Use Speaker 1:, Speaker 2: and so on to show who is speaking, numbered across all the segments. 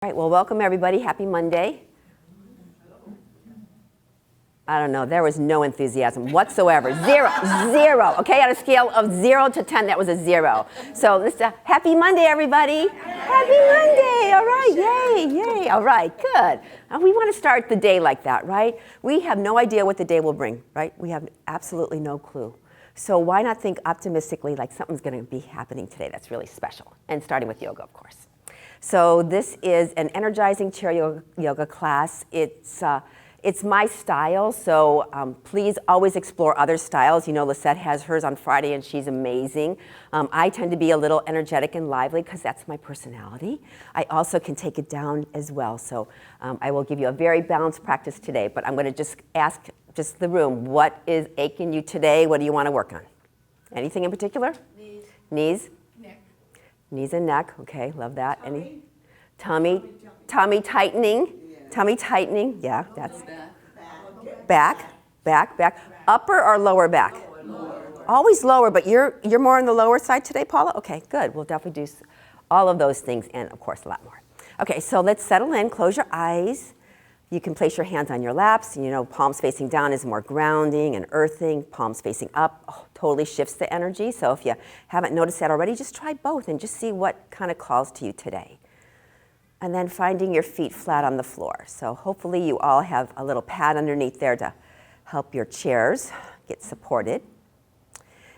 Speaker 1: All right, well, welcome everybody. Happy Monday. I don't know, there was no enthusiasm whatsoever. Zero, okay? On a scale of 0 to 10, that was a 0. So let's, happy Monday, everybody. Happy Monday, all right, yay. All right, good. And we want to start the day like that, right? We have no idea what the day will bring, right? We have absolutely no clue. So why not think optimistically like something's going to be happening today that's really special? And starting with yoga, of course. So this is an energizing chair yoga class. It's my style, so please always explore other styles. You know, Lisette has hers on Friday and she's amazing. I tend to be a little energetic and lively because that's my personality. I also can take it down as well. So I will give you a very balanced practice today, but I'm going to just ask just the room, what is aching you today? What do you want to work on? Anything in particular?
Speaker 2: Knees.
Speaker 1: Knees?
Speaker 2: Neck.
Speaker 1: Knees and neck, okay, love that.
Speaker 2: Tummy.
Speaker 1: Any? Tummy tightening. Tummy tightening, yeah, that's back. Upper or lower back?
Speaker 2: Lower.
Speaker 1: Always lower, but you're more on the lower side today, Paula? Okay, good. We'll definitely do all of those things and, of course, a lot more. Okay, so let's settle in. Close your eyes. You can place your hands on your laps. You know, palms facing down is more grounding and earthing. Palms facing up totally shifts the energy. So if you haven't noticed that already, just try both and just see what kind of calls to you today. And then finding your feet flat on the floor. So hopefully you all have a little pad underneath there to help your chairs get supported.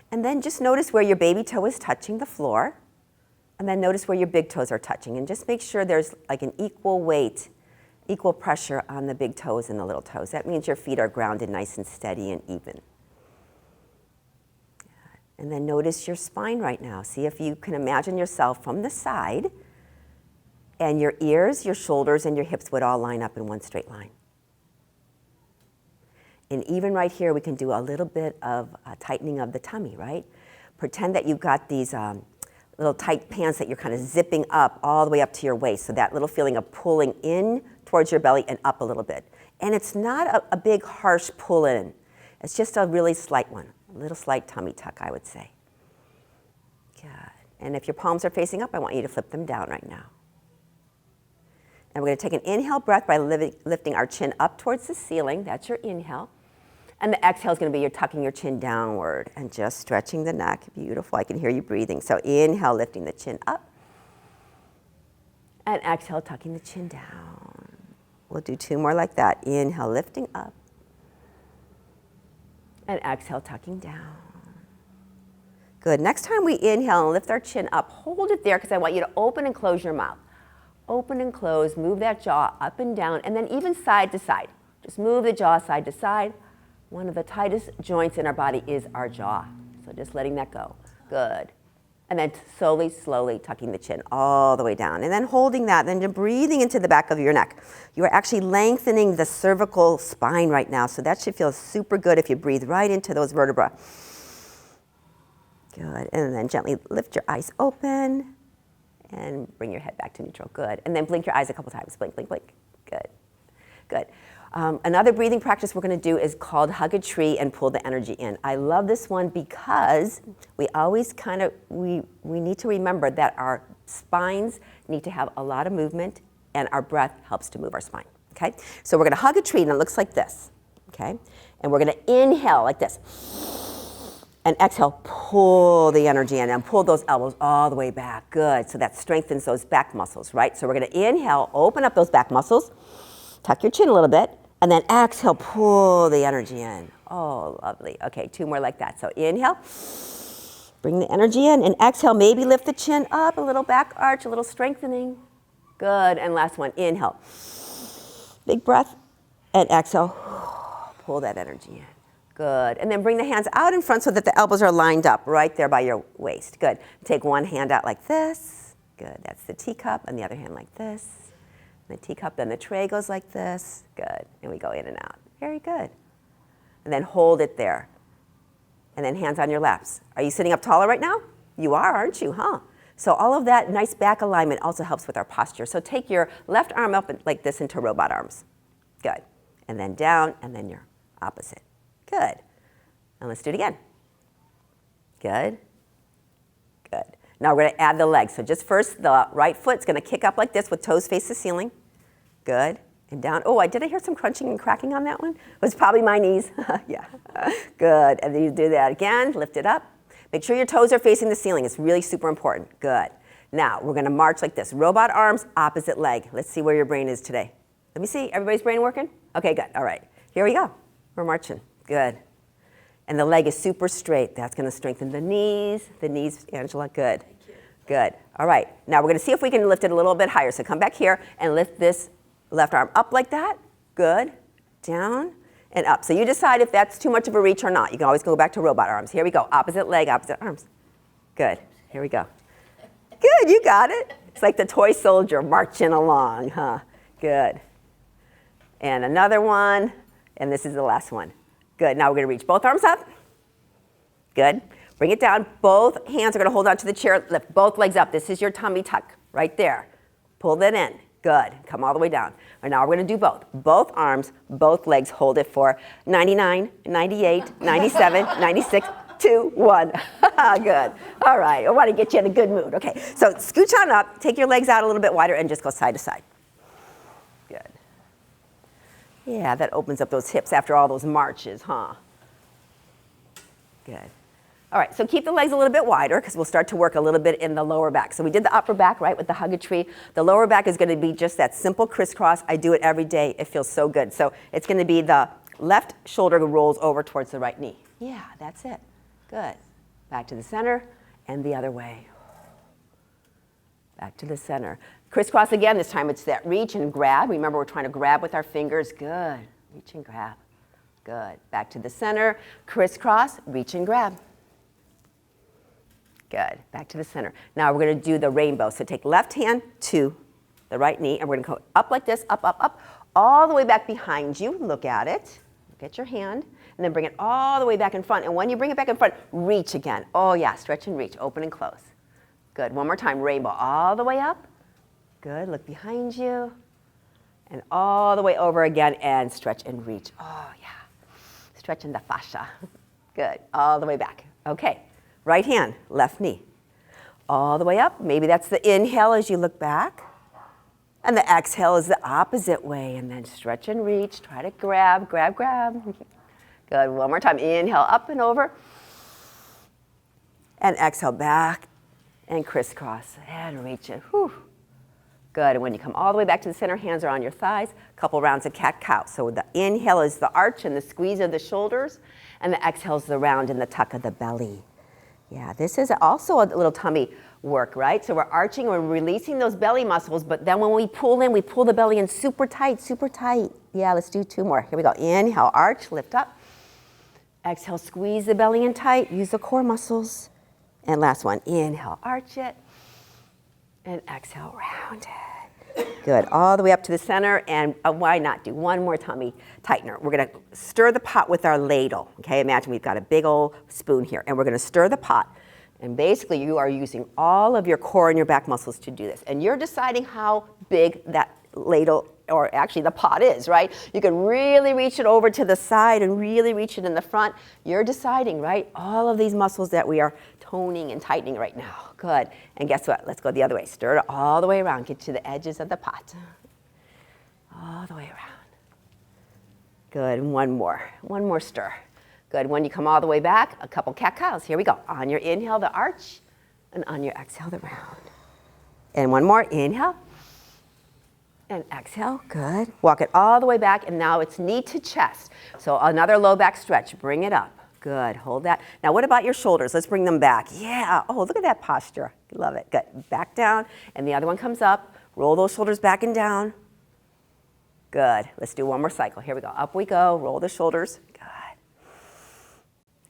Speaker 1: And then just notice where your baby toe is touching the floor. And then notice where your big toes are touching. And just make sure there's like an equal weight, equal pressure on the big toes and the little toes. That means your feet are grounded nice and steady and even. And then notice your spine right now. See if you can imagine yourself from the side. And your ears, your shoulders, and your hips would all line up in one straight line. And even right here, we can do a little bit of tightening of the tummy, right? Pretend that you've got these little tight pants that you're kind of zipping up all the way up to your waist. So that little feeling of pulling in towards your belly and up a little bit. And it's not a big, harsh pull in. It's just a really slight one. A little slight tummy tuck, I would say. Good. And if your palms are facing up, I want you to flip them down right now. And we're going to take an inhale breath by lifting our chin up towards the ceiling. That's your inhale. And the exhale is going to be you're tucking your chin downward and just stretching the neck. Beautiful. I can hear you breathing. So inhale, lifting the chin up. And exhale, tucking the chin down. We'll do 2 more like that. Inhale, lifting up. And exhale, tucking down. Good. Next time we inhale and lift our chin up, hold it there because I want you to open and close your mouth. Open and close, move that jaw up and down, and then even side to side. Just move the jaw side to side. One of the tightest joints in our body is our jaw. So just letting that go. Good. And then slowly tucking the chin all the way down. And then holding that, then you're breathing into the back of your neck. You are actually lengthening the cervical spine right now. So that should feel super good if you breathe right into those vertebrae. Good. And then gently lift your eyes open. And bring your head back to neutral. Good. And then blink your eyes a couple times. Blink. Good. Another breathing practice we're going to do is called hug a tree and pull the energy in. I love this one because we always we need to remember that our spines need to have a lot of movement and our breath helps to move our spine. Okay? So we're going to hug a tree and it looks like this. Okay? And we're going to inhale like this. And exhale, pull the energy in and pull those elbows all the way back. Good. So that strengthens those back muscles, right? So we're going to inhale, open up those back muscles, tuck your chin a little bit, and then exhale, pull the energy in. Oh, lovely. Okay, 2 more like that. So inhale, bring the energy in, and exhale, maybe lift the chin up, a little back arch, a little strengthening. Good. And last one, inhale. Big breath, and exhale, pull that energy in. Good. And then bring the hands out in front so that the elbows are lined up right there by your waist. Good. Take one hand out like this. Good. That's the teacup. And the other hand like this. And the teacup, then the tray goes like this. Good. And we go in and out. Very good. And then hold it there. And then hands on your laps. Are you sitting up taller right now? You are, aren't you? Huh? So all of that nice back alignment also helps with our posture. So take your left arm up like this into robot arms. Good. And then down, and then your opposite. Good. And let's do it again. Good. Now we're going to add the legs. So just first, the right foot's going to kick up like this with toes face the ceiling. Good. And down. Oh, did I hear some crunching and cracking on that one? It was probably my knees. Yeah. Good. And then you do that again. Lift it up. Make sure your toes are facing the ceiling. It's really super important. Good. Now we're going to march like this. Robot arms, opposite leg. Let's see where your brain is today. Let me see. Everybody's brain working? Okay, good. All right. Here we go. We're marching. Good. And the leg is super straight. That's going to strengthen the knees. The knees, Angela. Good. Good. All right. Now we're going to see if we can lift it a little bit higher. So come back here and lift this left arm up like that. Good. Down and up. So you decide if that's too much of a reach or not. You can always go back to robot arms. Here we go. Opposite leg, opposite arms. Good. Here we go. Good. You got it. It's like the toy soldier marching along, huh? Good. And another one. And this is the last one. Good. Now we're going to reach both arms up. Good. Bring it down. Both hands are going to hold onto the chair. Lift both legs up. This is your tummy tuck right there. Pull that in. Good. Come all the way down. And now we're going to do both. Both arms, both legs. Hold it for 99, 98, 97, 96, 2, 1. Good. All right. I want to get you in a good mood. Okay. So scooch on up. Take your legs out a little bit wider and just go side to side. Good. Yeah, that opens up those hips after all those marches, huh? Good. All right, so keep the legs a little bit wider because we'll start to work a little bit in the lower back. So we did the upper back, right, with the hug-a-tree. The lower back is going to be just that simple crisscross. I do it every day. It feels so good. So it's going to be the left shoulder rolls over towards the right knee. Yeah, that's it. Good. Back to the center and the other way. Back to the center. Crisscross again. This time it's that reach and grab. Remember, we're trying to grab with our fingers. Good. Reach and grab. Good. Back to the center. Crisscross. Reach and grab. Good. Back to the center. Now we're going to do the rainbow. So take left hand to the right knee, and we're going to go up like this, up, up, up, all the way back behind you. Look at it. Look at your hand. And then bring it all the way back in front. And when you bring it back in front, reach again. Oh, yeah. Stretch and reach. Open and close. Good. One more time. Rainbow all the way up. Good. Look behind you. And all the way over again. And stretch and reach. Oh, yeah. Stretching the fascia. Good. All the way back. Okay. Right hand, left knee. All the way up. Maybe that's the inhale as you look back. And the exhale is the opposite way. And then stretch and reach. Try to grab, grab, grab. Good. One more time. Inhale up and over. And exhale back and crisscross. And reach it. Whew. Good. And when you come all the way back to the center, hands are on your thighs. A couple rounds of cat-cow. So the inhale is the arch and the squeeze of the shoulders. And the exhale is the round and the tuck of the belly. Yeah, this is also a little tummy work, right? So we're arching, we're releasing those belly muscles, but then when we pull in, we pull the belly in super tight, super tight. Yeah, let's do 2 more. Here we go. Inhale, arch, lift up. Exhale, squeeze the belly in tight. Use the core muscles. And last one. Inhale, arch it. And exhale, round it. Good. All the way up to the center. And why not do one more tummy tightener? We're going to stir the pot with our ladle. Okay, imagine we've got a big old spoon here. And we're going to stir the pot. And basically, you are using all of your core and your back muscles to do this. And you're deciding how big that ladle, or actually the pot is, right? You can really reach it over to the side and really reach it in the front. You're deciding, right? All of these muscles that we are toning and tightening right now. Good. And guess what? Let's go the other way. Stir it all the way around. Get to the edges of the pot. All the way around. Good. And one more stir. Good. When you come all the way back, a couple cat-cows. Here we go. On your inhale, the arch. And on your exhale, the round. And one more. Inhale. And exhale. Good. Walk it all the way back. And now it's knee to chest. So another low back stretch. Bring it up. Good. Hold that. Now what about your shoulders? Let's bring them back. Yeah. Oh, look at that posture. Love it. Good. Back down. And the other one comes up. Roll those shoulders back and down. Good. Let's do one more cycle. Here we go. Up we go. Roll the shoulders. Good.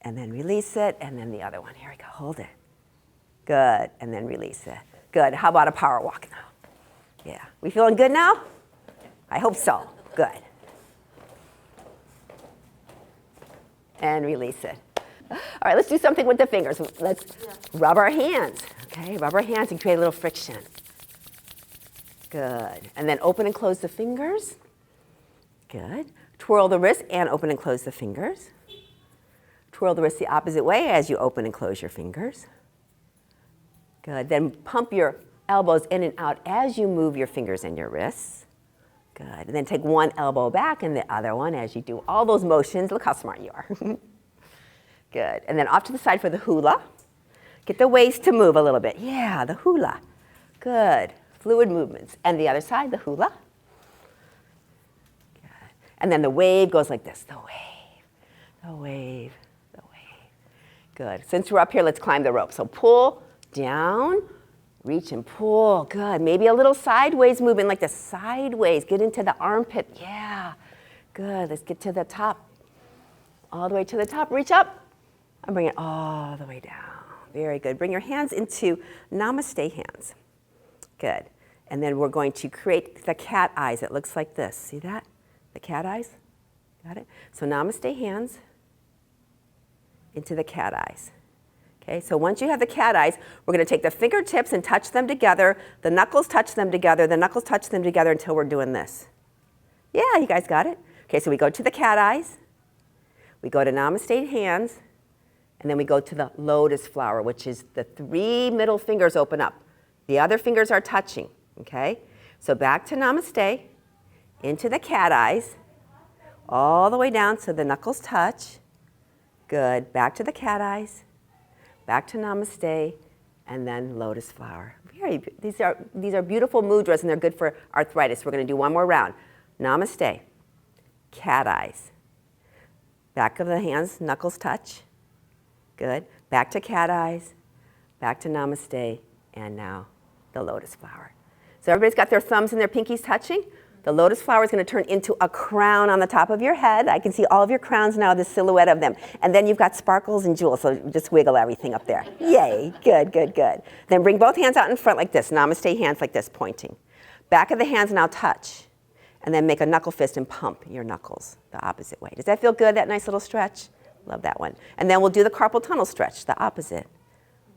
Speaker 1: And then release it. And then the other one. Here we go. Hold it. Good. And then release it. Good. How about a power walk now? Yeah. We feeling good now? I hope so. Good. And release it. All right, let's do something with the fingers. Let's rub our hands. Okay, rub our hands and create a little friction. Good. And then open and close the fingers. Good. Twirl the wrist and open and close the fingers. Twirl the wrist the opposite way as you open and close your fingers. Good. Then pump your elbows in and out as you move your fingers and your wrists. Good. And then take one elbow back and the other one as you do all those motions. Look how smart you are. Good. And then off to the side for the hula. Get the waist to move a little bit. Yeah, the hula. Good. Fluid movements. And the other side, the hula. Good. And then the wave goes like this. The wave, the wave, the wave. Good. Since we're up here, let's climb the rope. So pull down, reach and pull. Good. Maybe a little sideways movement like this. Sideways. Get into the armpit. Yeah. Good. Let's get to the top. All the way to the top. Reach up and bring it all the way down. Very good. Bring your hands into namaste hands. Good. And then we're going to create the cat eyes. It looks like this. See that? The cat eyes? Got it? So namaste hands into the cat eyes. Okay, so once you have the cat eyes, we're going to take the fingertips and touch them together. The knuckles touch them together. The knuckles touch them together until we're doing this. Yeah, you guys got it? Okay, so we go to the cat eyes. We go to namaste hands. And then we go to the lotus flower, which is the 3 middle fingers open up. The other fingers are touching, okay? So back to namaste, into the cat eyes, all the way down so the knuckles touch. Good. Back to the cat eyes, back to namaste, and then lotus flower. These are beautiful mudras, and they're good for arthritis. We're going to do one more round. Namaste, cat eyes, back of the hands, knuckles touch. Good. Back to cat eyes, back to namaste, and now the lotus flower. So everybody's got their thumbs and their pinkies touching. The lotus flower is going to turn into a crown on the top of your head. I can see all of your crowns now, the silhouette of them. And then you've got sparkles and jewels, so just wiggle everything up there. Yay. Good, good, good. Then bring both hands out in front like this. Namaste hands like this, pointing. Back of the hands now touch. And then make a knuckle fist and pump your knuckles the opposite way. Does that feel good, that nice little stretch? Love that one. And then we'll do the carpal tunnel stretch, the opposite.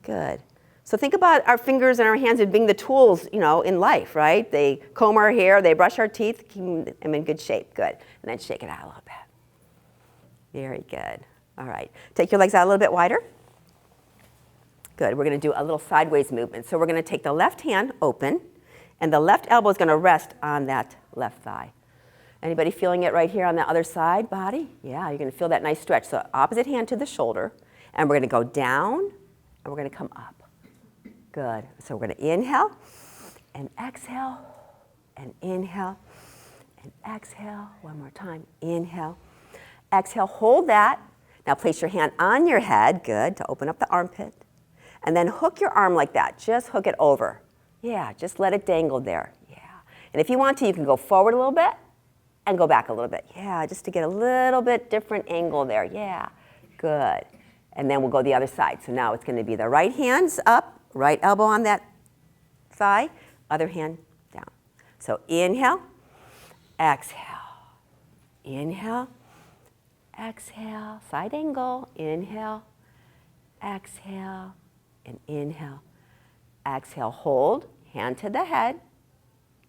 Speaker 1: Good. So think about our fingers and our hands as being the tools, in life, right? They comb our hair, they brush our teeth, keep them in good shape. Good. And then shake it out a little bit. Very good. All right. Take your legs out a little bit wider. Good. We're going to do a little sideways movement. So we're going to take the left hand open, and the left elbow is going to rest on that left thigh. Anybody feeling it right here on the other side body? Yeah, you're going to feel that nice stretch. So opposite hand to the shoulder, and we're going to go down, and we're going to come up. Good. So we're going to inhale, and exhale, and inhale, and exhale. One more time. Inhale, exhale. Hold that. Now place your hand on your head. Good. To open up the armpit. And then hook your arm like that. Just hook it over. Yeah, just let it dangle there. Yeah. And if you want to, you can go forward a little bit and go back a little bit. Yeah, just to get a little bit different angle there. Yeah, good. And then we'll go the other side. So now it's going to be the right hand's up, right elbow on that thigh, other hand down. So inhale, exhale, inhale, exhale, side angle, inhale, exhale, and inhale, exhale, hold, hand to the head,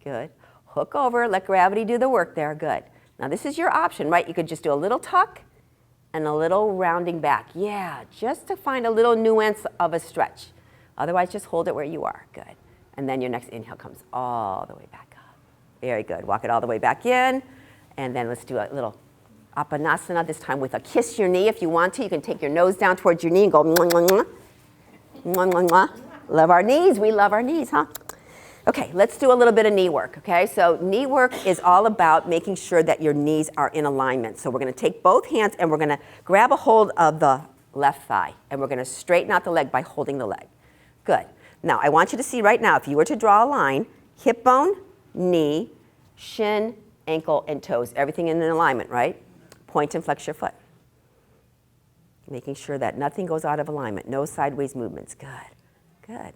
Speaker 1: good. Hook over, let gravity do the work there, good. Now this is your option, right? You could just do a little tuck and a little rounding back. Yeah, just to find a little nuance of a stretch. Otherwise, just hold it where you are, good. And then your next inhale comes all the way back up. Very good, walk it all the way back in. And then let's do a little Apanasana, this time with a kiss your knee if you want to. You can take your nose down towards your knee and go mwah, mwah, mwah. Mwah, mwah, mwah. Love our knees, we love our knees, huh? Okay, let's do a little bit of knee work, okay? So knee work is all about making sure that your knees are in alignment. So we're gonna take both hands and we're gonna grab a hold of the left thigh and we're gonna straighten out the leg by holding the leg. Good. Now, I want you to see right now, if you were to draw a line, hip bone, knee, shin, ankle, and toes, everything in alignment, right? Point and flex your foot. Making sure that nothing goes out of alignment, no sideways movements. Good, good.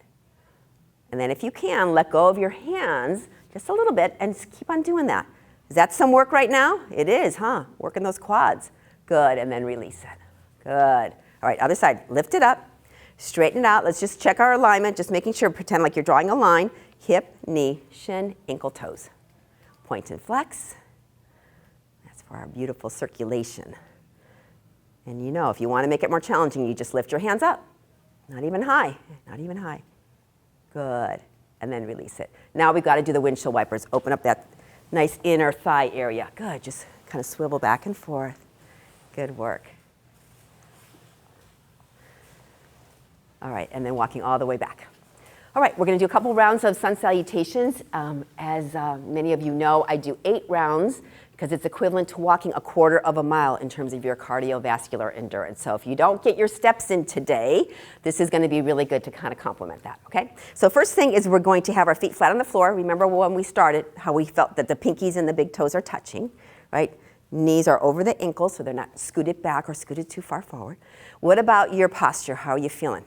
Speaker 1: And then if you can, let go of your hands just a little bit and just keep on doing that. Is that some work right now? It is, huh? Working those quads. Good, and then release it. Good. All right, other side, lift it up, straighten it out. Let's just check our alignment, just making sure, pretend like you're drawing a line. Hip, knee, shin, ankle, toes. Point and flex. That's for our beautiful circulation. And you know, if you want to make it more challenging, you just lift your hands up. Not even high, not even high. Good. And then release it. Now we've got to do the windshield wipers. Open up that nice inner thigh area. Good. Just kind of swivel back and forth. Good work. All right, and then walking all the way back. All right, we're going to do a couple rounds of sun salutations. As many of you know, I do 8 rounds because it's equivalent to walking a quarter of a mile in terms of your cardiovascular endurance. So if you don't get your steps in today, this is going to be really good to kind of complement that, okay? So first thing is we're going to have our feet flat on the floor. Remember when we started how we felt that the pinkies and the big toes are touching, right? Knees are over the ankles so they're not scooted back or scooted too far forward. What about your posture? How are you feeling?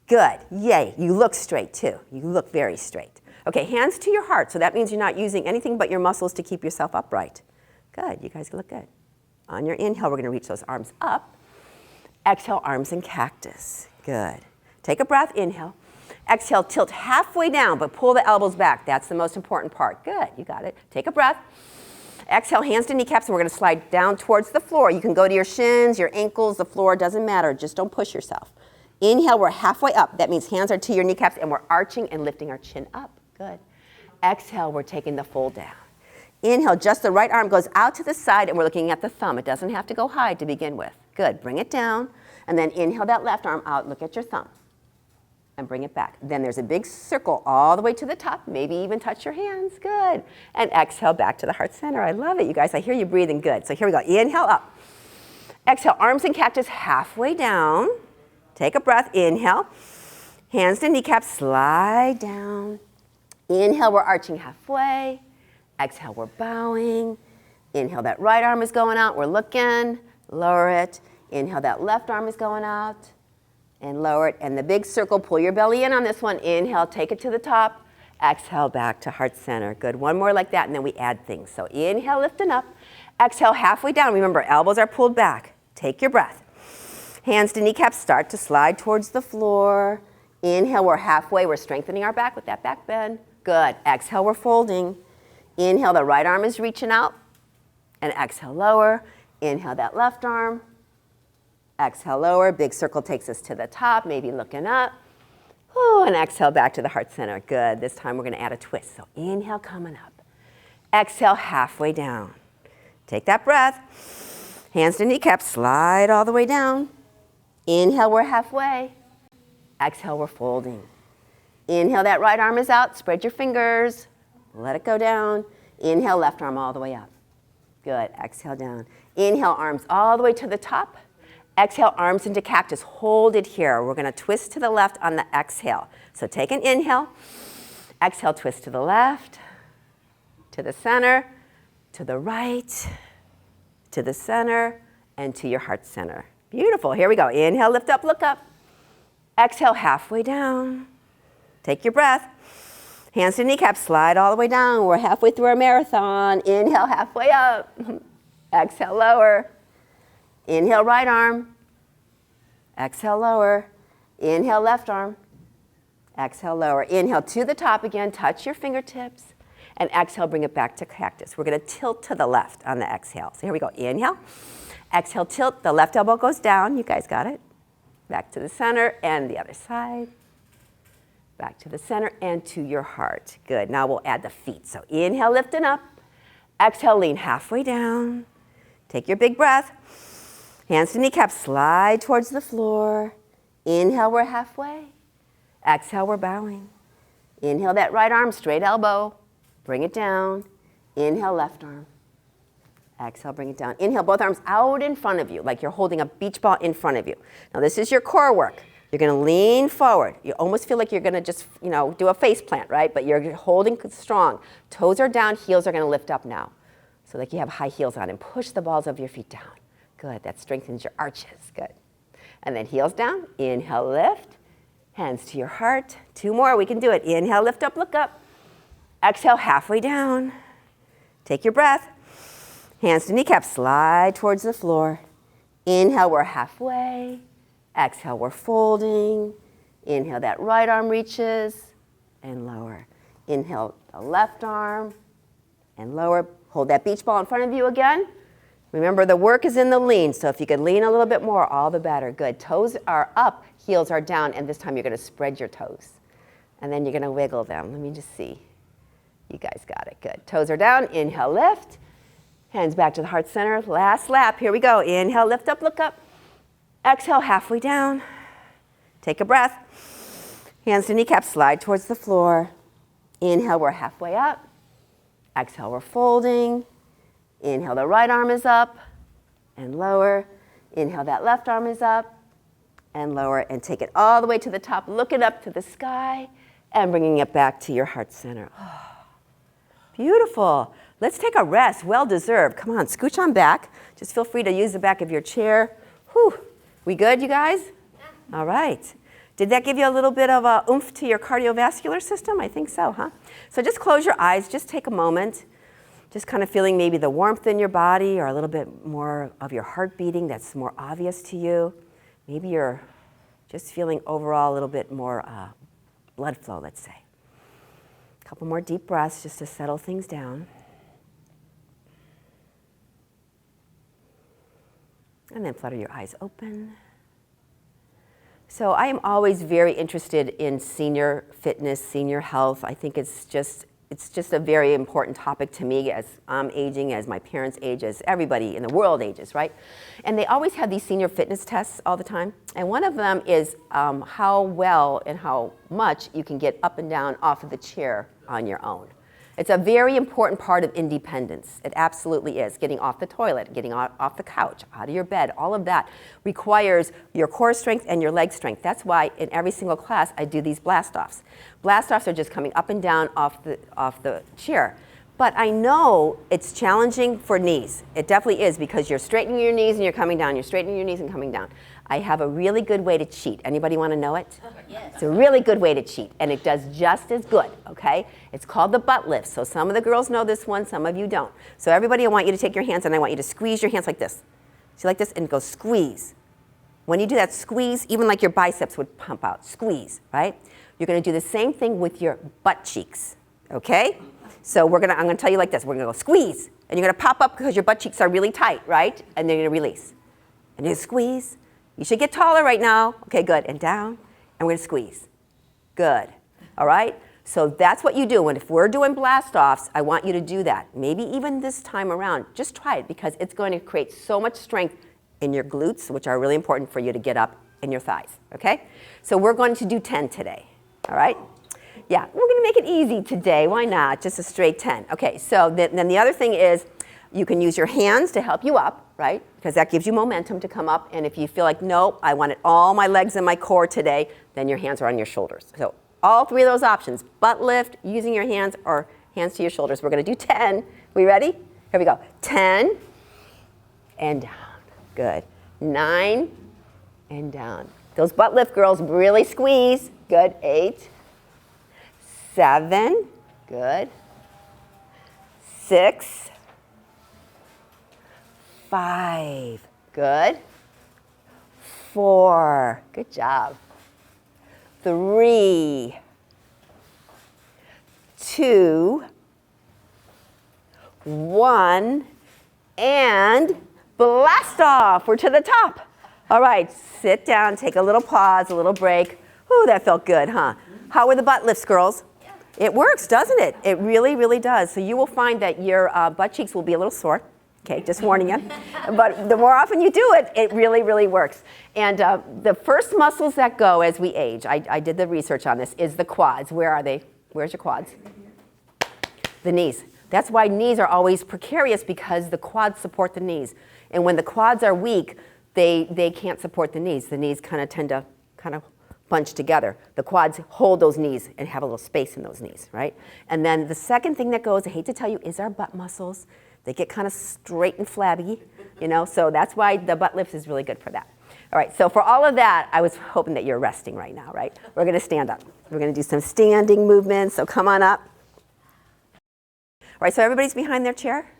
Speaker 1: Good. Yay. You look straight too. You look very straight. Okay, hands to your heart. So that means you're not using anything but your muscles to keep yourself upright. Good. You guys look good. On your inhale, we're going to reach those arms up. Exhale, arms in cactus. Good. Take a breath. Inhale. Exhale, tilt halfway down, but pull the elbows back. That's the most important part. Good. You got it. Take a breath. Exhale, hands to kneecaps, and we're going to slide down towards the floor. You can go to your shins, your ankles, the floor. Doesn't matter. Just don't push yourself. Inhale, we're halfway up. That means hands are to your kneecaps and we're arching and lifting our chin up. Good. Exhale, we're taking the fold down. Inhale, just the right arm goes out to the side and we're looking at the thumb. It doesn't have to go high to begin with. Good. Bring it down. And then inhale that left arm out. Look at your thumb. And bring it back. Then there's a big circle all the way to the top. Maybe even touch your hands. Good. And exhale back to the heart center. I love it, you guys. I hear you breathing good. So here we go. Inhale up. Exhale, arms in cactus halfway down. Take a breath, inhale. Hands to kneecaps, slide down. Inhale, we're arching halfway. Exhale, we're bowing. Inhale, that right arm is going out, we're looking. Lower it. Inhale, that left arm is going out. And lower it. And the big circle, pull your belly in on this one. Inhale, take it to the top. Exhale, back to heart center. Good, one more like that, and then we add things. So inhale, lifting up. Exhale, halfway down. Remember, elbows are pulled back. Take your breath. Hands to kneecaps, start to slide towards the floor. Inhale, we're halfway. We're strengthening our back with that back bend. Good. Exhale, we're folding. Inhale, the right arm is reaching out. And exhale, lower. Inhale, that left arm. Exhale, lower. Big circle takes us to the top, maybe looking up. Ooh, and exhale back to the heart center. Good. This time we're going to add a twist. So inhale, coming up. Exhale, halfway down. Take that breath. Hands to kneecaps, slide all the way down. Inhale, we're halfway. Exhale, we're folding. Inhale, that right arm is out. Spread your fingers. Let it go down. Inhale, left arm all the way up. Good. Exhale, down. Inhale, arms all the way to the top. Exhale, arms into cactus. Hold it here. We're going to twist to the left on the exhale. So take an inhale. Exhale, twist to the left, to the center, to the right, to the center, and to your heart center. Beautiful. Here we go. Inhale, lift up, look up. Exhale, halfway down. Take your breath. Hands to kneecaps, slide all the way down. We're halfway through our marathon. Inhale, halfway up. Exhale, lower. Inhale, right arm. Exhale, lower. Inhale, left arm. Exhale, lower. Inhale to the top again. Touch your fingertips. And exhale, bring it back to cactus. We're going to tilt to the left on the exhale. So here we go. Inhale. Exhale, tilt. The left elbow goes down. You guys got it? Back to the center and the other side. Back to the center and to your heart. Good. Now we'll add the feet. So inhale, lifting up. Exhale, lean halfway down. Take your big breath. Hands to kneecaps, slide towards the floor. Inhale, we're halfway. Exhale, we're bowing. Inhale, that right arm, straight elbow. Bring it down. Inhale, left arm. Exhale, bring it down. Inhale, both arms out in front of you, like you're holding a beach ball in front of you. Now this is your core work. You're going to lean forward. You almost feel like you're going to just, do a face plant, right? But you're holding strong. Toes are down, heels are going to lift up now. So like you have high heels on, and push the balls of your feet down. Good, that strengthens your arches. Good. And then heels down. Inhale, lift. Hands to your heart. 2 more, we can do it. Inhale, lift up, look up. Exhale, halfway down. Take your breath. Hands to kneecaps, slide towards the floor. Inhale, we're halfway. Exhale, we're folding. Inhale, that right arm reaches and lower. Inhale, the left arm and lower. Hold that beach ball in front of you again. Remember, the work is in the lean, so if you could lean a little bit more, all the better. Good. Toes are up, heels are down, and this time you're going to spread your toes. And then you're going to wiggle them. Let me just see. You guys got it. Good. Toes are down. Inhale, lift. Hands back to the heart center. Last lap. Here we go. Inhale, lift up, look up. Exhale, halfway down. Take a breath. Hands to kneecaps, slide towards the floor. Inhale, we're halfway up. Exhale, we're folding. Inhale, the right arm is up and lower. Inhale, that left arm is up and lower. And take it all the way to the top. Look it up to the sky and bringing it back to your heart center. Oh, beautiful. Let's take a rest, well deserved. Come on, scooch on back. Just feel free to use the back of your chair. Whew. We good, you guys? Yeah. All right. Did that give you a little bit of a oomph to your cardiovascular system? I think so, huh? So just close your eyes, just take a moment. Just kind of feeling maybe the warmth in your body or a little bit more of your heart beating that's more obvious to you. Maybe you're just feeling overall a little bit more blood flow, let's say. A couple more deep breaths just to settle things down. And then flutter your eyes open. So I am always very interested in senior fitness, senior health. I think it's just a very important topic to me as I'm aging, as my parents age, as everybody in the world ages, right? And they always have these senior fitness tests all the time. And one of them is how well and how much you can get up and down off of the chair on your own. It's a very important part of independence. It absolutely is. Getting off the toilet, getting off the couch, out of your bed, all of that requires your core strength and your leg strength. That's why in every single class I do these blast-offs. Blast-offs are just coming up and down off the chair. But I know it's challenging for knees. It definitely is because you're straightening your knees and you're coming down. You're straightening your knees and coming down. I have a really good way to cheat. Anybody want to know it? Yes. It's a really good way to cheat, and it does just as good, okay? It's called the butt lift. So some of the girls know this one, some of you don't. So everybody, I want you to take your hands, and I want you to squeeze your hands like this. See, like this, and go squeeze. When you do that squeeze, even like your biceps would pump out. Squeeze, right? You're going to do the same thing with your butt cheeks, okay? So I'm going to tell you like this. We're going to go squeeze, and you're going to pop up because your butt cheeks are really tight, right? And then you're going to release. And you're going to squeeze. You should get taller right now. Okay, good. And down. And we're going to squeeze. Good. All right? So that's what you do. And if we're doing blast-offs, I want you to do that. Maybe even this time around. Just try it because it's going to create so much strength in your glutes, which are really important for you to get up, in your thighs. Okay? So we're going to do 10 today. All right? Yeah, we're going to make it easy today. Why not? Just a straight 10. Okay, so then the other thing is you can use your hands to help you up, right? Because that gives you momentum to come up. And if you feel like, no, I wanted all my legs and my core today, then your hands are on your shoulders. So all three of those options, butt lift, using your hands, or hands to your shoulders. We're going to do 10. We ready? Here we go. 10 and down. Good. 9 and down. Those butt lift girls really squeeze. Good. 8. 7. Good. 6. 5, good. 4, good job. 3, 2, 1, and blast off. We're to the top. All right, sit down, take a little pause, a little break. Ooh, that felt good, huh? How were the butt lifts, girls? Yeah. It works, doesn't it? It really, really does. So you will find that your butt cheeks will be a little sore. Okay, just warning you. But the more often you do it, it really, really works. And the first muscles that go as we age, I did the research on this, is the quads. Where are they? Where's your quads? The knees. That's why knees are always precarious because the quads support the knees. And when the quads are weak, they can't support the knees. The knees kind of tend to bunch together. The quads hold those knees and have a little space in those knees, right? And then the second thing that goes, I hate to tell you, is our butt muscles. They get kind of straight and flabby, you know, so that's why the butt lift is really good for that. All right, so for all of that, I was hoping that you're resting right now, right? We're going to stand up. We're going to do some standing movements, so come on up. All right, so everybody's behind their chair?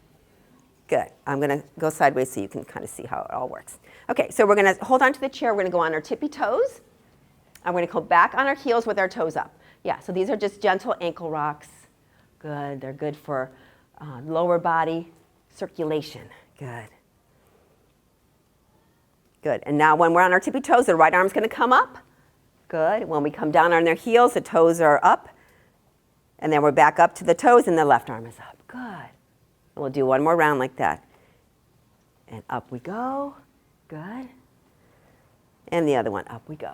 Speaker 1: Good. I'm going to go sideways so you can kind of see how it all works. Okay, so we're going to hold on to the chair. We're going to go on our tippy toes. I'm going to go back on our heels with our toes up. Yeah, so these are just gentle ankle rocks. Good. They're good for lower body circulation. Good. Good. And now when we're on our tippy toes, the right arm's going to come up. Good. When we come down on their heels, the toes are up. And then we're back up to the toes and the left arm is up. Good. And we'll do one more round like that. And up we go. Good. And the other one, up we go.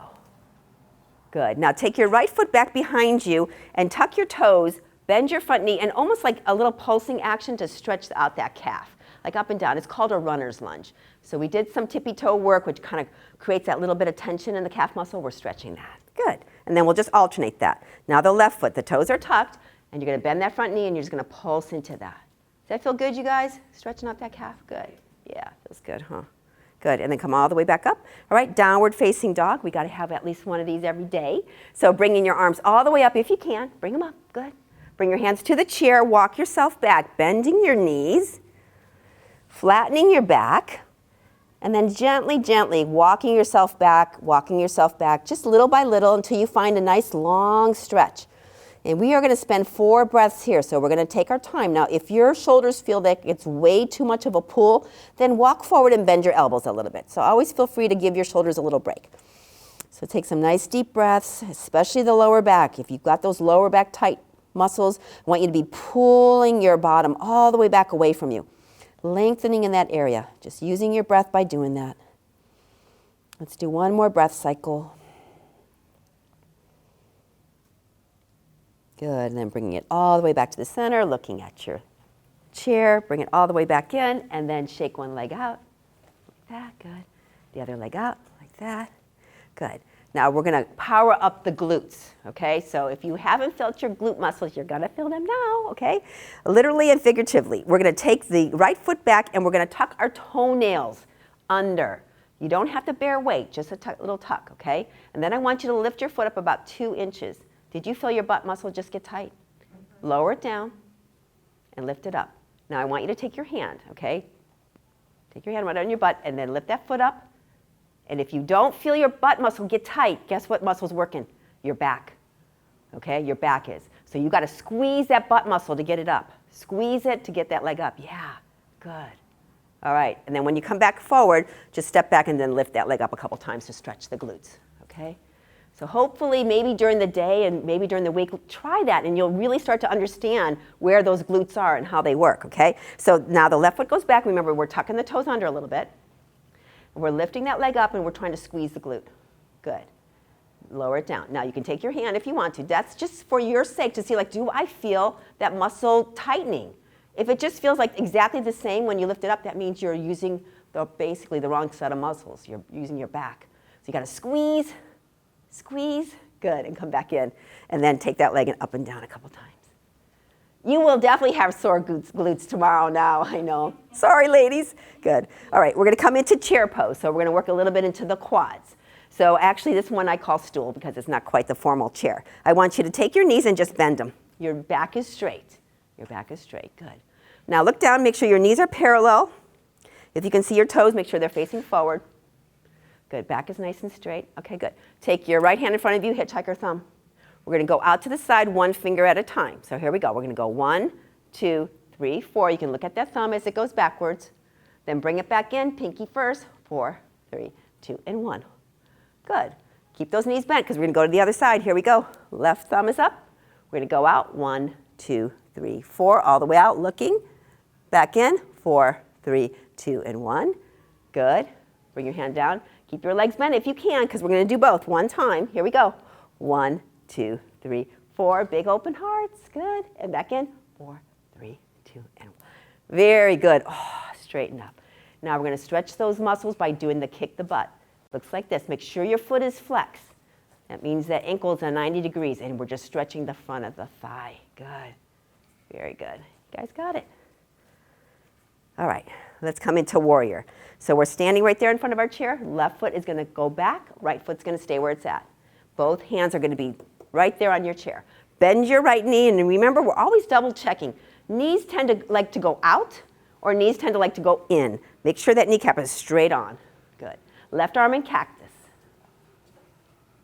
Speaker 1: Good. Now take your right foot back behind you and tuck your toes, bend your front knee, and almost like a little pulsing action to stretch out that calf, like up and down. It's called a runner's lunge. So we did some tippy toe work, which kind of creates that little bit of tension in the calf muscle. We're stretching that. Good. And then we'll just alternate that. Now the left foot, the toes are tucked, and you're going to bend that front knee, and you're just going to pulse into that. Does that feel good, you guys? Stretching out that calf? Good. Yeah, feels good, huh? Good. And then come all the way back up. All right, downward facing dog. We got to have at least one of these every day. So bringing your arms all the way up if you can. Bring them up. Good. Bring your hands to the chair. Walk yourself back, bending your knees, flattening your back. And then gently, gently walking yourself back, just little by little until you find a nice long stretch. And we are going to spend 4 breaths here, so we're going to take our time. Now, if your shoulders feel that it's way too much of a pull, then walk forward and bend your elbows a little bit. So always feel free to give your shoulders a little break. So take some nice deep breaths, especially the lower back. If you've got those lower back tight muscles, I want you to be pulling your bottom all the way back away from you. Lengthening in that area, just using your breath by doing that. Let's do one more breath cycle. Good, and then bringing it all the way back to the center, looking at your chair, bring it all the way back in, and then shake one leg out, like that, good. The other leg out, like that, good. Now we're going to power up the glutes, okay? So if you haven't felt your glute muscles, you're going to feel them now, okay? Literally and figuratively. We're going to take the right foot back and we're going to tuck our toenails under. You don't have to bear weight, just a little tuck, okay? And then I want you to lift your foot up about 2 inches. Did you feel your butt muscle just get tight? Lower it down and lift it up. Now I want you to take your hand, okay? Take your hand right on your butt and then lift that foot up. And if you don't feel your butt muscle get tight, guess what muscle's working? Your back, okay? Your back is. So you got to squeeze that butt muscle to get it up. Squeeze it to get that leg up. Yeah, good. All right, and then when you come back forward, just step back and then lift that leg up a couple times to stretch the glutes, okay? So hopefully maybe during the day and maybe during the week, try that and you'll really start to understand where those glutes are and how they work, okay? So now the left foot goes back. Remember, we're tucking the toes under a little bit. We're lifting that leg up and we're trying to squeeze the glute. Good. Lower it down. Now you can take your hand if you want to. That's just for your sake to see, like, do I feel that muscle tightening? If it just feels like exactly the same when you lift it up, that means you're using basically the wrong set of muscles. You're using your back. So you got to squeeze, squeeze, good, and come back in. And then take that leg and up and down a couple times. You will definitely have sore glutes tomorrow now, I know. Sorry, ladies. Good. All right, we're going to come into chair pose. So we're going to work a little bit into the quads. So actually, this one I call stool because it's not quite the formal chair. I want you to take your knees and just bend them. Your back is straight. Your back is straight. Good. Now look down. Make sure your knees are parallel. If you can see your toes, make sure they're facing forward. Good. Back is nice and straight. Okay, good. Take your right hand in front of you, hitchhiker thumb. We're going to go out to the side 1 finger at a time. So here we go. We're going to go 1, 2, 3, 4. You can look at that thumb as it goes backwards. Then bring it back in, pinky first. 4, 3, 2, and 1. Good. Keep those knees bent because we're going to go to the other side. Here we go. Left thumb is up. We're going to go out. 1, 2, 3, 4. All the way out, looking. Back in. 4, 3, 2, and 1. Good. Bring your hand down. Keep your legs bent if you can because we're going to do both. One time. Here we go. 1, 2, 3, 4. Big open hearts. Good. And back in. 4, 3, 2, and 1. Very good. Oh, straighten up. Now we're going to stretch those muscles by doing the kick the butt. Looks like this. Make sure your foot is flexed. That means that ankles are 90 degrees, and we're just stretching the front of the thigh. Good. Very good. You guys got it. All right. Let's come into warrior. So we're standing right there in front of our chair. Left foot is going to go back. Right foot's going to stay where it's at. Both hands are going to be right there on your chair. Bend your right knee, and remember, we're always double checking. Knees tend to like to go out, or knees tend to like to go in. Make sure that kneecap is straight on. Good. Left arm in cactus.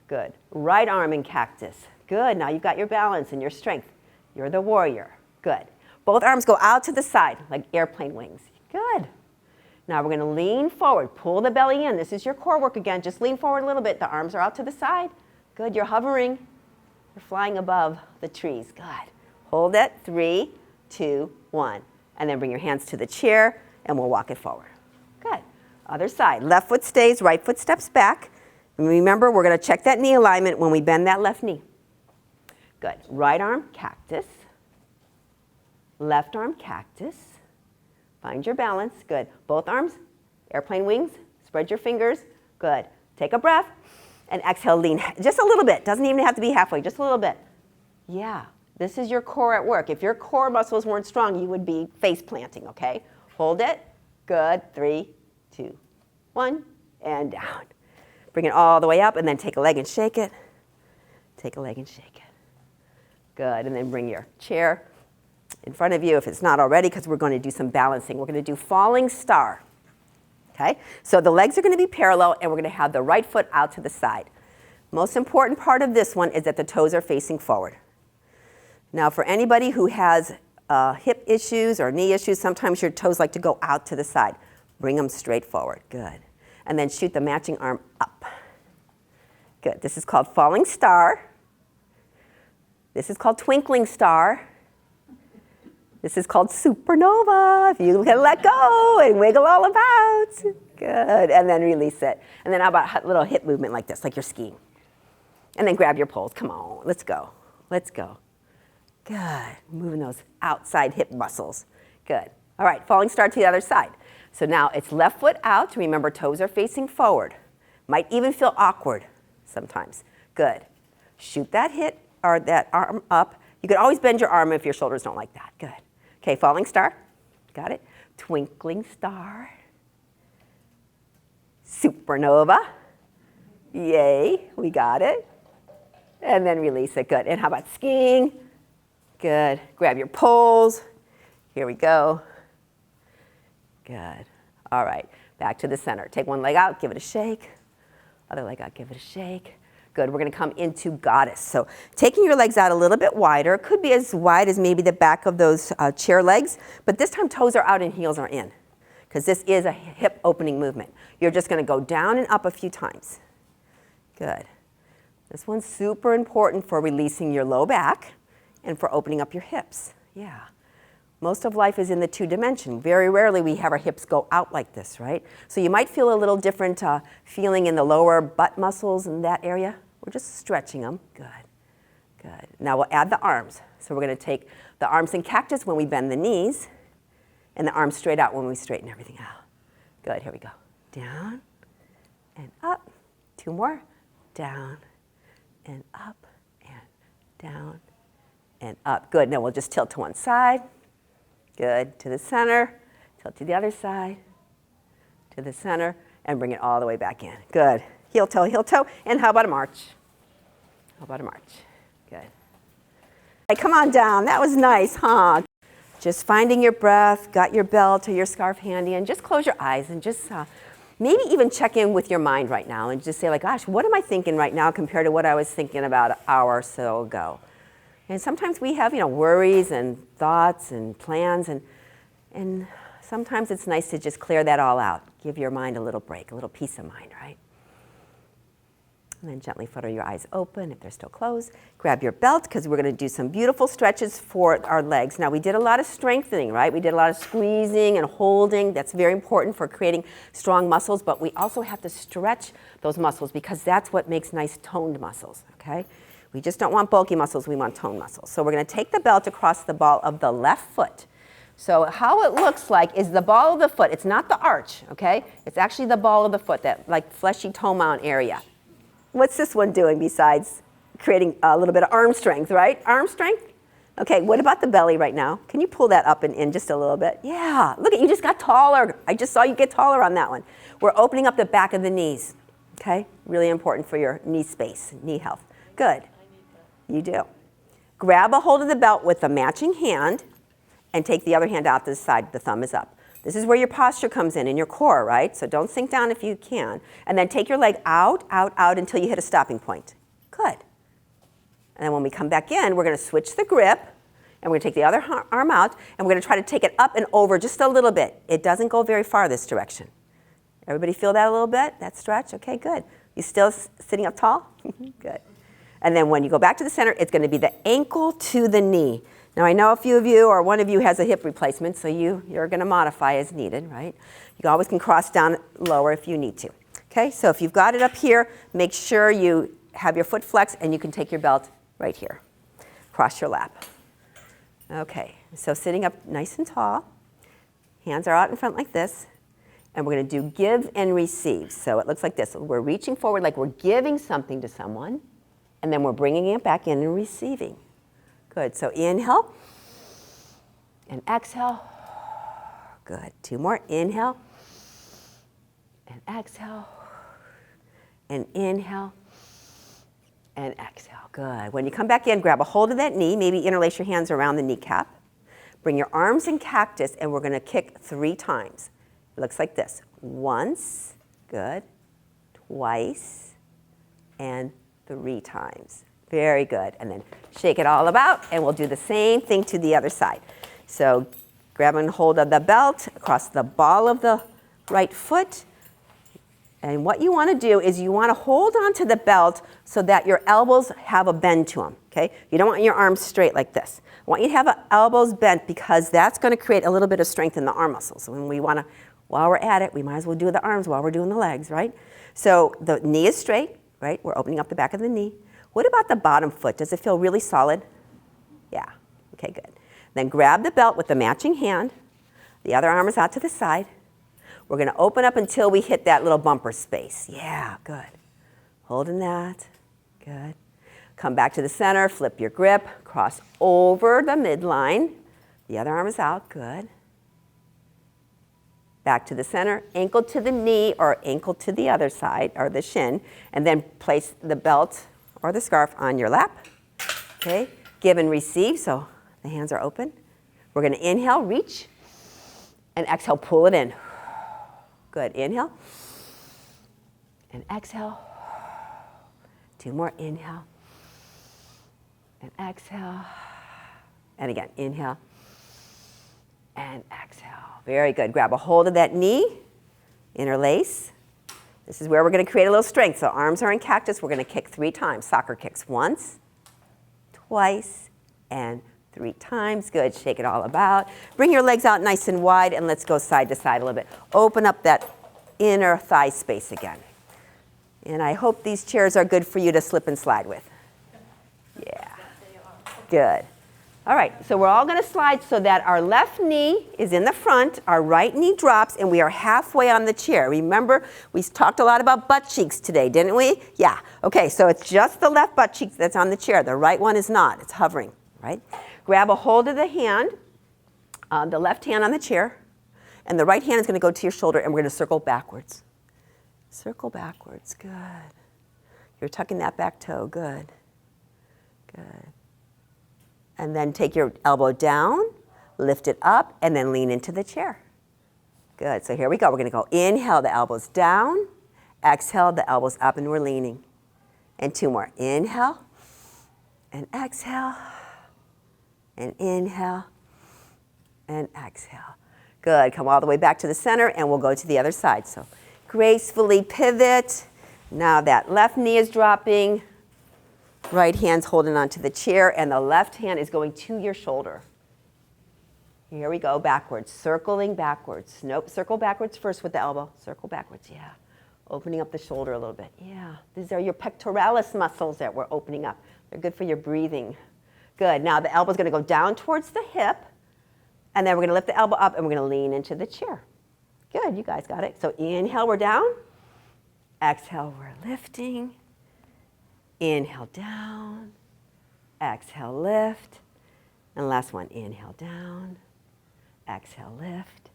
Speaker 1: Good. Right arm in cactus. Good. Now you've got your balance and your strength. You're the warrior. Good. Both arms go out to the side like airplane wings. Good. Now we're going to lean forward. Pull the belly in. This is your core work again. Just lean forward a little bit. The arms are out to the side. Good, you're hovering. You're flying above the trees. Good. Hold it. 3, 2, 1. And then bring your hands to the chair, and we'll walk it forward. Good. Other side. Left foot stays, right foot steps back. And remember, we're going to check that knee alignment when we bend that left knee. Good. Right arm, cactus. Left arm, cactus. Find your balance. Good. Both arms, airplane wings. Spread your fingers. Good. Take a breath. And exhale, lean just a little bit. Doesn't even have to be halfway, just a little bit. Yeah, this is your core at work. If your core muscles weren't strong, you would be face planting, okay? Hold it. Good. 3, 2, 1, and down. Bring it all the way up, and then take a leg and shake it. Take a leg and shake it. Good, and then bring your chair in front of you if it's not already, because we're going to do some balancing. We're going to do falling star. Okay, so the legs are going to be parallel, and we're going to have the right foot out to the side. Most important part of this one is that the toes are facing forward. Now, for anybody who has hip issues or knee issues, sometimes your toes like to go out to the side. Bring them straight forward. Good. And then shoot the matching arm up. Good. This is called falling star. This is called twinkling star. This is called supernova. If you can let go and wiggle all about. Good. And then release it. And then how about a little hip movement like this, like you're skiing. And then grab your poles. Come on. Let's go. Let's go. Good. Moving those outside hip muscles. Good. All right. Falling star to the other side. So now it's left foot out. Remember, toes are facing forward. Might even feel awkward sometimes. Good. Shoot that hip or that arm up. You could always bend your arm if your shoulders don't like that. Good. Okay, falling star. Got it. Twinkling star. Supernova. Yay, we got it. And then release it. Good. And how about skiing? Good. Grab your poles. Here we go. Good. All right. Back to the center. Take one leg out, give it a shake. Other leg out, give it a shake. Good. We're going to come into goddess. So taking your legs out a little bit wider. It could be as wide as maybe the back of those chair legs, but this time toes are out and heels are in, because this is a hip opening movement. You're just going to go down and up a few times. Good. This one's super important for releasing your low back and for opening up your hips. Yeah. Most of life is in the 2-dimension. Very rarely we have our hips go out like this, right? So you might feel a little different feeling in the lower butt muscles in that area. We're just stretching them. Good, good. Now we'll add the arms. So we're going to take the arms in cactus when we bend the knees, and the arms straight out when we straighten everything out. Good, here we go. Down and up. 2 more. Down and up and down and up. Good, now we'll just tilt to one side. Good, to the center, tilt to the other side, to the center, and bring it all the way back in. Good, heel toe, and how about a march? How about a march? Good. Hey, come on down, that was nice, huh? Just finding your breath, got your belt or your scarf handy, and just close your eyes and just maybe even check in with your mind right now and just say like, gosh, what am I thinking right now compared to what I was thinking about an hour or so ago? And sometimes we have, worries and thoughts and plans, and sometimes it's nice to just clear that all out. Give your mind a little break, a little peace of mind, right? And then gently flutter your eyes open if they're still closed. Grab your belt, because we're going to do some beautiful stretches for our legs. Now, we did a lot of strengthening, right? We did a lot of squeezing and holding. That's very important for creating strong muscles, but we also have to stretch those muscles, because that's what makes nice toned muscles, okay? We just don't want bulky muscles, we want toned muscles. So we're going to take the belt across the ball of the left foot. So how it looks like is the ball of the foot. It's not the arch, okay? It's actually the ball of the foot, that like fleshy toe mount area. What's this one doing besides creating a little bit of arm strength, right? Arm strength? Okay, what about the belly right now? Can you pull that up and in just a little bit? Yeah, look at you just got taller. I just saw you get taller on that one. We're opening up the back of the knees, okay? Really important for your knee space, knee health. Good. You do. Grab a hold of the belt with the matching hand and take the other hand out to the side. The thumb is up. This is where your posture comes in your core, right? So don't sink down if you can. And then take your leg out, out, out until you hit a stopping point. Good. And then when we come back in, we're going to switch the grip, and we're going to take the other arm out, and we're going to try to take it up and over just a little bit. It doesn't go very far this direction. Everybody feel that a little bit? That stretch? Okay, good. You still sitting up tall? Good. And then when you go back to the center, it's going to be the ankle to the knee. Now, I know a few of you, or one of you has a hip replacement, so you're going to modify as needed, right? You always can cross down lower if you need to. Okay, so if you've got it up here, make sure you have your foot flexed, and you can take your belt right here. Cross your lap. Okay, so sitting up nice and tall. Hands are out in front like this. And we're going to do give and receive. So it looks like this. We're reaching forward like we're giving something to someone, and then we're bringing it back in and receiving. Good. So inhale and exhale. Good. 2 more. Inhale and exhale. And inhale and exhale. Good. When you come back in, grab a hold of that knee. Maybe interlace your hands around the kneecap. Bring your arms in cactus, and we're going to kick 3 times. It looks like this. Once, good, twice, and 3 times. Very good. And then shake it all about, and we'll do the same thing to the other side. So grabbing hold of the belt across the ball of the right foot. And what you want to do is you want to hold on to the belt so that your elbows have a bend to them, okay? You don't want your arms straight like this. I want you to have the elbows bent because that's going to create a little bit of strength in the arm muscles. So when we want to, while we're at it, we might as well do the arms while we're doing the legs, right? So the knee is straight, right? We're opening up the back of the knee. What about the bottom foot? Does it feel really solid? Yeah, okay, good. Then grab the belt with the matching hand. The other arm is out to the side. We're going to open up until we hit that little bumper space. Yeah, good. Holding that. Good. Come back to the center, flip your grip, cross over the midline. The other arm is out. Good. Back to the center, ankle to the knee or ankle to the other side or the shin, and then place the belt or the scarf on your lap. Okay. Give and receive, so the hands are open. We're going to inhale, reach, and exhale, pull it in. Good. Inhale and exhale. 2 more. Inhale and exhale. And again, inhale and exhale. Very good. Grab a hold of that knee, interlace. This is where we're going to create a little strength. So arms are in cactus. We're going to kick 3 times. Soccer kicks. Once, twice, and 3 times. Good. Shake it all about. Bring your legs out nice and wide, and let's go side to side a little bit. Open up that inner thigh space again. And I hope these chairs are good for you to slip and slide with. Yeah. Good. All right, so we're all going to slide so that our left knee is in the front, our right knee drops, and we are halfway on the chair. Remember, we talked a lot about butt cheeks today, didn't we? Yeah. Okay, so it's just the left butt cheek that's on the chair. The right one is not. It's hovering, right? Grab a hold of the hand, the left hand on the chair, and the right hand is going to go to your shoulder, and we're going to circle backwards. Circle backwards. Good. You're tucking that back toe. Good. Good. And then take your elbow down, lift it up, and then lean into the chair. Good. So here we go. We're going to go inhale, the elbows down. Exhale, the elbows up, and we're leaning. And 2 more. Inhale and exhale. And inhale and exhale. Good. Come all the way back to the center, and we'll go to the other side. So gracefully pivot. Now that left knee is dropping. Right hand's holding onto the chair, and the left hand is going to your shoulder. Here we go, backwards, circling backwards. Nope, circle backwards first with the elbow. Circle backwards, yeah. Opening up the shoulder a little bit, yeah. These are your pectoralis muscles that we're opening up. They're good for your breathing. Good, now the elbow's gonna go down towards the hip, and then we're gonna lift the elbow up, and we're gonna lean into the chair. Good, you guys got it. So inhale, we're down. Exhale, we're lifting. Inhale down, exhale lift, and last one, inhale down, exhale lift,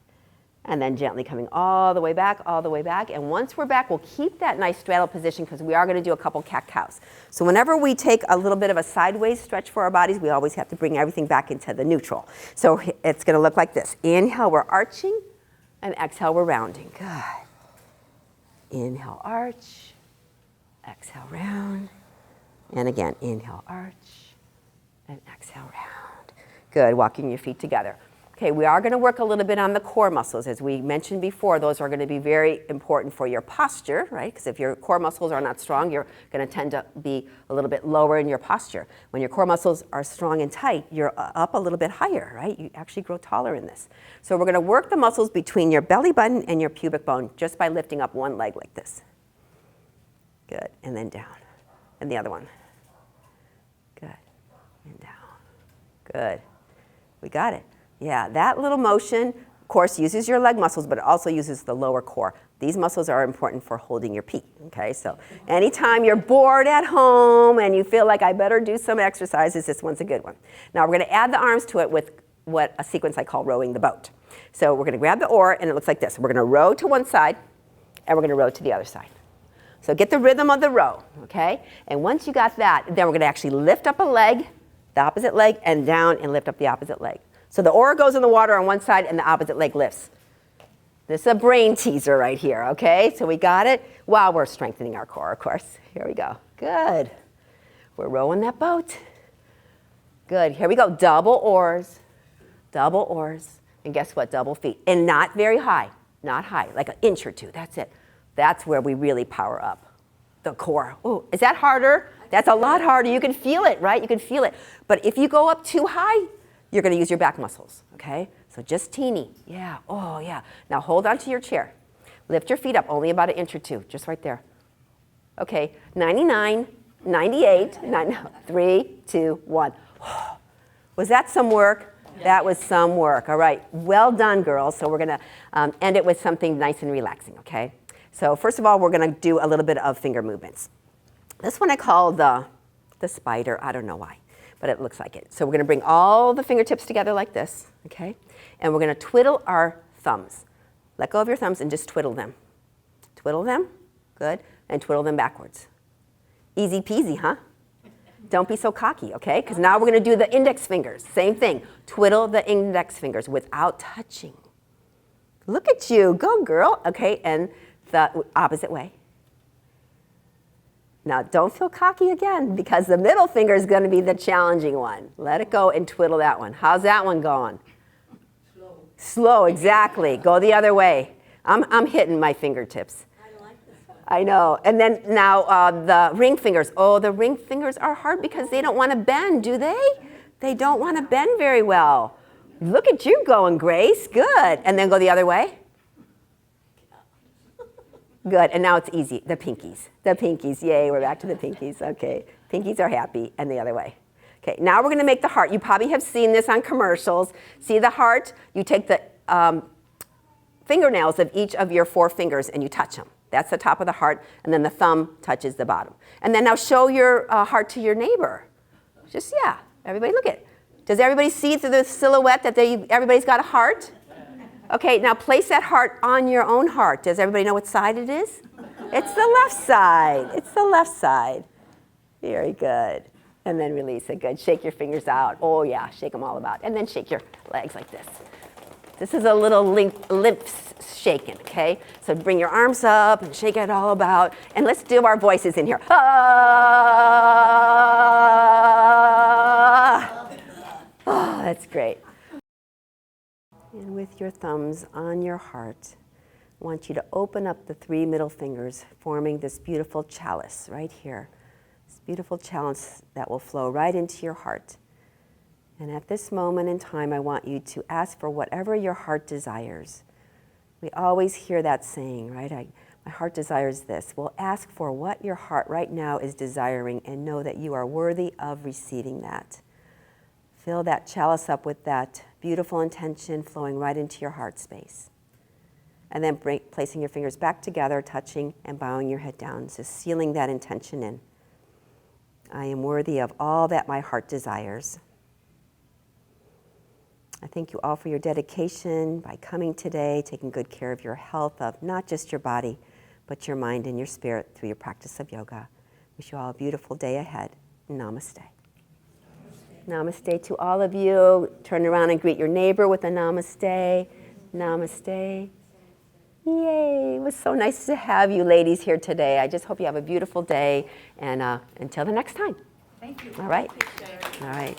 Speaker 1: and then gently coming all the way back, and once we're back, we'll keep that nice straddle position because we are going to do a couple cat-cows. So whenever we take a little bit of a sideways stretch for our bodies, we always have to bring everything back into the neutral. So it's going to look like this. Inhale, we're arching, and exhale, we're rounding. Good. Inhale, arch, exhale, round. And again, inhale, arch, and exhale, round. Good, walking your feet together. Okay, we are going to work a little bit on the core muscles. As we mentioned before, those are going to be very important for your posture, right? Because if your core muscles are not strong, you're going to tend to be a little bit lower in your posture. When your core muscles are strong and tight, you're up a little bit higher, right? You actually grow taller in this. So we're going to work the muscles between your belly button and your pubic bone just by lifting up one leg like this. Good, and then down. And the other one. Good, and down. Good. We got it. Yeah, that little motion, of course, uses your leg muscles, but it also uses the lower core. These muscles are important for holding your pee, okay? So anytime you're bored at home and you feel like I better do some exercises, this one's a good one. Now we're going to add the arms to it with what a sequence I call rowing the boat. So we're going to grab the oar, and it looks like this. We're going to row to one side, and we're going to row to the other side. So get the rhythm of the row, okay? And once you got that, then we're going to actually lift up a leg, the opposite leg, and down and lift up the opposite leg. So the oar goes in the water on one side and the opposite leg lifts. This is a brain teaser right here, okay? So we got it while we're strengthening our core, of course. Here we go. Good. We're rowing that boat. Good. Here we go. Double oars. Double oars. And guess what? Double feet. And not very high. Not high. Like an inch or two. That's it. That's where we really power up the core. Oh, is that harder? That's a lot harder. You can feel it, right? You can feel it. But if you go up too high, you're going to use your back muscles, okay? So just teeny. Yeah. Oh, yeah. Now hold on to your chair. Lift your feet up only about an inch or two, just right there. Okay. 99, 98, 3, 2, 1. Was that some work? Yeah. That was some work. All right. Well done, girls. So we're going to end it with something nice and relaxing, okay? So first of all, we're going to do a little bit of finger movements. This one I call the spider. I don't know why, but it looks like it. So we're going to bring all the fingertips together like this, okay? And we're going to twiddle our thumbs. Let go of your thumbs and just twiddle them. Twiddle them, good, and twiddle them backwards. Easy peasy, huh? Don't be so cocky, okay? Because now we're going to do the index fingers. Same thing. Twiddle the index fingers without touching. Look at you. Go, girl. Okay, and the opposite way. Now, don't feel cocky again, because the middle finger is going to be the challenging one. Let it go and twiddle that one. How's that one going? Slow. Slow, exactly. Go the other way. I'm hitting my fingertips. I like this one. I know. And then now the ring fingers. Oh, the ring fingers are hard because they don't want to bend, do they? They don't want to bend very well. Look at you going, Grace. Good. And then go the other way. Good, and now it's easy, the pinkies. The pinkies, yay, we're back to the pinkies, okay. Pinkies are happy, and the other way. Okay, now we're gonna make the heart. You probably have seen this on commercials. See the heart? You take the fingernails of each of your 4 fingers and you touch them. That's the top of the heart, and then the thumb touches the bottom. And then now show your heart to your neighbor. Just, yeah, everybody look at it. Does everybody see through the silhouette that everybody's got a heart? Okay, now place that heart on your own heart. Does everybody know what side it is? It's the left side. It's the left side. Very good. And then release it. Good. Shake your fingers out. Oh, yeah, shake them all about. And then shake your legs like this. This is a little lips shaking, okay? So bring your arms up and shake it all about. And let's do our voices in here. Ah! Oh, that's great. And with your thumbs on your heart, I want you to open up the 3 middle fingers, forming this beautiful chalice right here. This beautiful chalice that will flow right into your heart. And at this moment in time, I want you to ask for whatever your heart desires. We always hear that saying, right? My heart desires this. Well, ask for what your heart right now is desiring and know that you are worthy of receiving that. Fill that chalice up with that beautiful intention flowing right into your heart space. And then placing your fingers back together, touching and bowing your head down, so sealing that intention in. I am worthy of all that my heart desires. I thank you all for your dedication by coming today, taking good care of your health, of not just your body, but your mind and your spirit through your practice of yoga. Wish you all a beautiful day ahead. Namaste. Namaste to all of you. Turn around and greet your neighbor with a namaste. Namaste. Yay. It was so nice to have you ladies here today. I just hope you have a beautiful day. And until the next time.
Speaker 2: Thank you.
Speaker 1: All right. All right.